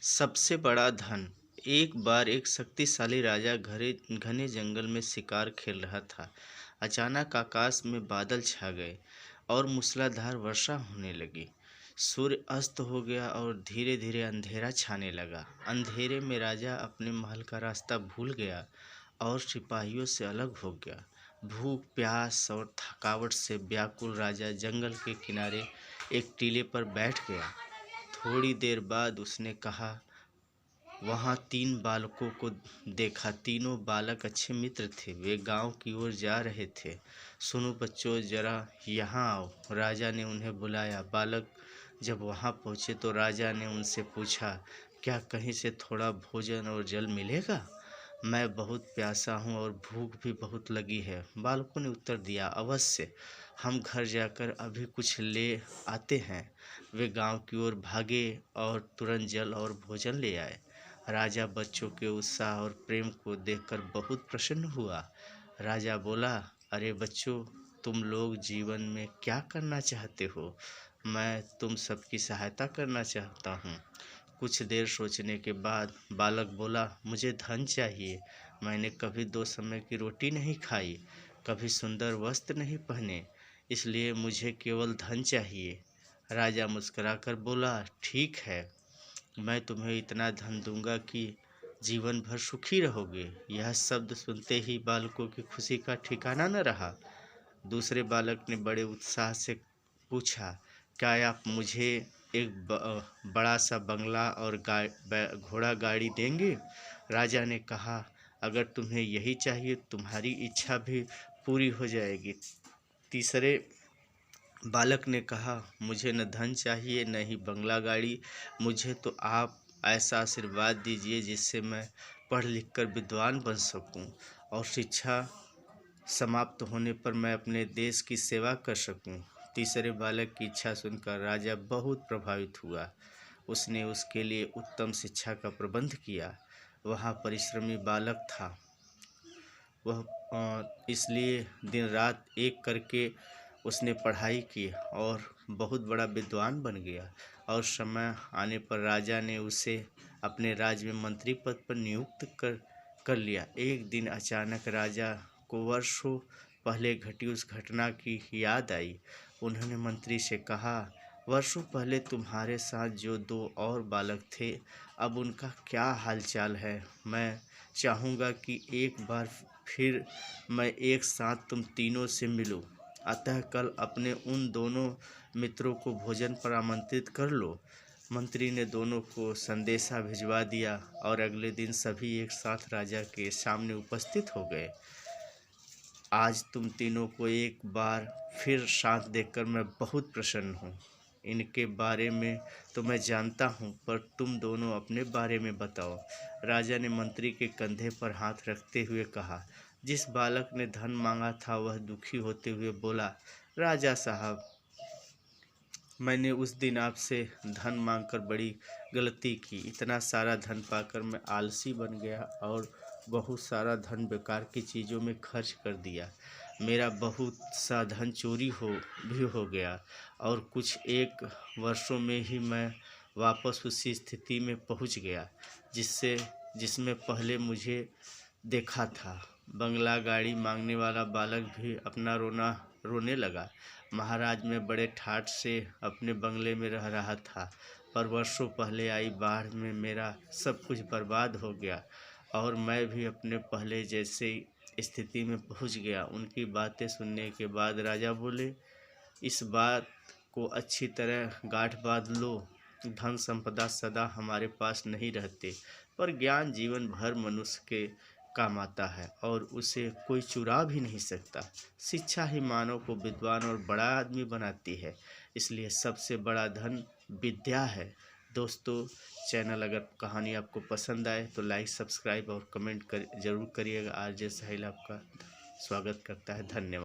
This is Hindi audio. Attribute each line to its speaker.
Speaker 1: सबसे बड़ा धन। एक बार एक शक्तिशाली राजा घरे घने जंगल में शिकार खेल रहा था। अचानक आकाश में बादल छा गए और मूसलाधार वर्षा होने लगी। सूर्य अस्त हो गया और धीरे धीरे अंधेरा छाने लगा। अंधेरे में राजा अपने महल का रास्ता भूल गया और सिपाहियों से अलग हो गया। भूख, प्यास और थकावट से व्याकुल राजा जंगल के किनारे एक टीले पर बैठ गया। थोड़ी देर बाद उसने कहा, वहाँ तीन बालकों को देखा। तीनों बालक अच्छे मित्र थे। वे गांव की ओर जा रहे थे। सुनो बच्चों, जरा यहाँ आओ। राजा ने उन्हें बुलाया। बालक जब वहाँ पहुँचे तो राजा ने उनसे पूछा, क्या कहीं से थोड़ा भोजन और जल मिलेगा? मैं बहुत प्यासा हूँ और भूख भी बहुत लगी है। बालकों ने उत्तर दिया, अवश्य, हम घर जाकर अभी कुछ ले आते हैं। वे गांव की ओर भागे और तुरंत जल और भोजन ले आए। राजा बच्चों के उत्साह और प्रेम को देखकर बहुत प्रसन्न हुआ। राजा बोला, अरे बच्चों, तुम लोग जीवन में क्या करना चाहते हो? मैं तुम सबकी सहायता करना चाहता हूँ। कुछ देर सोचने के बाद बालक बोला, मुझे धन चाहिए। मैंने कभी दो समय की रोटी नहीं खाई, कभी सुंदर वस्त्र नहीं पहने, इसलिए मुझे केवल धन चाहिए। राजा मुस्कुराकर बोला, ठीक है, मैं तुम्हें इतना धन दूंगा कि जीवन भर सुखी रहोगे। यह शब्द सुनते ही बालकों की खुशी का ठिकाना न रहा। दूसरे बालक ने बड़े उत्साह से पूछा, क्या आप मुझे एक बड़ा सा बंगला और घोड़ा गाड़ी देंगे? राजा ने कहा, अगर तुम्हें यही चाहिए, तुम्हारी इच्छा भी पूरी हो जाएगी। तीसरे बालक ने कहा, मुझे न धन चाहिए न ही बंगला गाड़ी। मुझे तो आप ऐसा आशीर्वाद दीजिए जिससे मैं पढ़ लिख कर विद्वान बन सकूं और शिक्षा समाप्त होने पर मैं अपने देश की सेवा कर सकूं। तीसरे बालक की इच्छा सुनकर राजा बहुत प्रभावित हुआ। उसने उसके लिए उत्तम शिक्षा का प्रबंध किया। वह परिश्रमी बालक था। वह इसलिए दिन रात एक करके उसने पढ़ाई की और बहुत बड़ा विद्वान बन गया। और समय आने पर राजा ने उसे अपने राज्य में मंत्री पद पर नियुक्त कर लिया। एक दिन अचानक राजा को वर्षों पहले घटी उस घटना की याद आई। उन्होंने मंत्री से कहा, वर्षों पहले तुम्हारे साथ जो दो और बालक थे, अब उनका क्या हालचाल है? मैं चाहूँगा कि एक बार फिर मैं एक साथ तुम तीनों से मिलूं। अतः कल अपने उन दोनों मित्रों को भोजन पर आमंत्रित कर लो। मंत्री ने दोनों को संदेशा भिजवा दिया और अगले दिन सभी एक साथ राजा के सामने उपस्थित हो गए। आज तुम तीनों को एक बार फिर साथ देखकर मैं बहुत प्रसन्न हूँ। इनके बारे में तो मैं जानता हूँ, पर तुम दोनों अपने बारे में बताओ। राजा ने मंत्री के कंधे पर हाथ रखते हुए कहा। जिस बालक ने धन मांगा था वह दुखी होते हुए बोला, राजा साहब, मैंने उस दिन आपसे धन मांगकर बड़ी गलती की। इतना सारा धन पाकर मैं आलसी बन गया और बहुत सारा धन बेकार की चीज़ों में खर्च कर दिया। मेरा बहुत सा धन चोरी भी हो गया और कुछ एक वर्षों में ही मैं वापस उसी स्थिति में पहुंच गया जिसमें पहले मुझे देखा था। बंगला गाड़ी मांगने वाला बालक भी अपना रोने लगा। महाराज में बड़े ठाठ से अपने बंगले में रह रहा था, पर वर्षों पहले आई बाढ़ में मेरा सब कुछ बर्बाद हो गया और मैं भी अपने पहले जैसे स्थिति में पहुंच गया। उनकी बातें सुनने के बाद राजा बोले, इस बात को अच्छी तरह गांठ बांध लो। धन संपदा सदा हमारे पास नहीं रहते, पर ज्ञान जीवन भर मनुष्य के काम आता है और उसे कोई चुरा भी नहीं सकता। शिक्षा ही मानव को विद्वान और बड़ा आदमी बनाती है, इसलिए सबसे बड़ा धन विद्या है। दोस्तों, चैनल अगर कहानी आपको पसंद आए तो लाइक, सब्सक्राइब और कमेंट जरूर करिएगा। आरजे साहिल आपका स्वागत करता है। धन्यवाद।